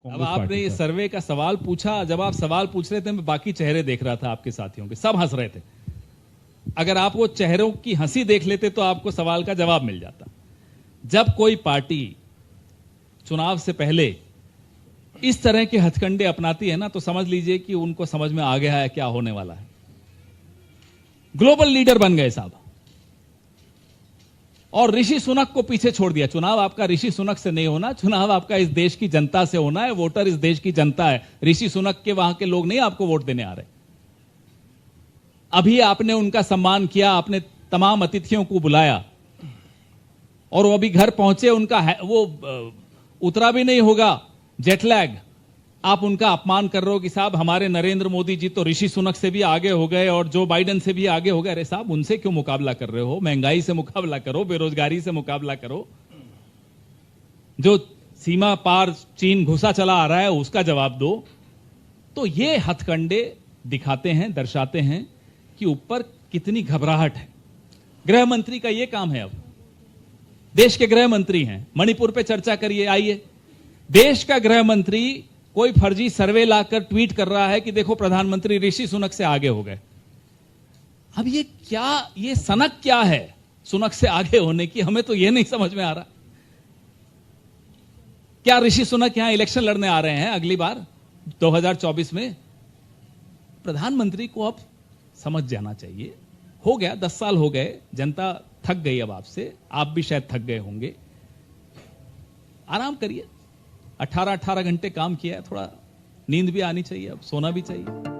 अब आपने ये सर्वे का सवाल पूछा, जब आप सवाल पूछ रहे थे मैं बाकी चेहरे देख रहा था आपके साथियों के, सब हंस रहे थे। अगर आप वो चेहरों की हंसी देख लेते तो आपको सवाल का जवाब मिल जाता। जब कोई पार्टी चुनाव से पहले इस तरह के हथकंडे अपनाती है ना, तो समझ लीजिए कि उनको समझ में आ गया है क्या होने वाला है। ग्लोबल लीडर बन गए साहब, और ऋषि सुनक को पीछे छोड़ दिया। चुनाव आपका ऋषि सुनक से नहीं होना, चुनाव आपका इस देश की जनता से होना है। वोटर इस देश की जनता है, ऋषि सुनक के वहां के लोग नहीं आपको वोट देने आ रहे। अभी आपने उनका सम्मान किया, आपने तमाम अतिथियों को बुलाया और वो अभी घर पहुंचे, उनका वो उतरा भी नहीं होगा जेटलैग, आप उनका अपमान कर रहे हो कि साहब हमारे नरेंद्र मोदी जी तो ऋषि सुनक से भी आगे हो गए और जो बाइडेन से भी आगे हो गए। अरे साहब, उनसे क्यों मुकाबला कर रहे हो? महंगाई से मुकाबला करो, बेरोजगारी से मुकाबला करो, जो सीमा पार चीन घुसा चला आ रहा है उसका जवाब दो। तो ये हथकंडे दिखाते हैं, दर्शाते हैं कि ऊपर कितनी घबराहट है। गृह मंत्री का यह काम है, अब देश के गृह मंत्री हैं, मणिपुर पे चर्चा करिए। आइए, देश का गृह मंत्री कोई फर्जी सर्वे लाकर ट्वीट कर रहा है कि देखो प्रधानमंत्री ऋषि सुनक से आगे हो गए। अब ये क्या, ये सनक क्या है सुनक से आगे होने की? हमें तो ये नहीं समझ में आ रहा। क्या ऋषि सुनक यहां इलेक्शन लड़ने आ रहे हैं अगली बार 2024 में? प्रधानमंत्री को अब समझ जाना चाहिए, हो गया 10 साल हो गए, जनता थक गई अब आपसे, आप भी शायद थक गए होंगे। आराम करिए, 18 घंटे काम किया है, थोड़ा नींद भी आनी चाहिए, अब सोना भी चाहिए।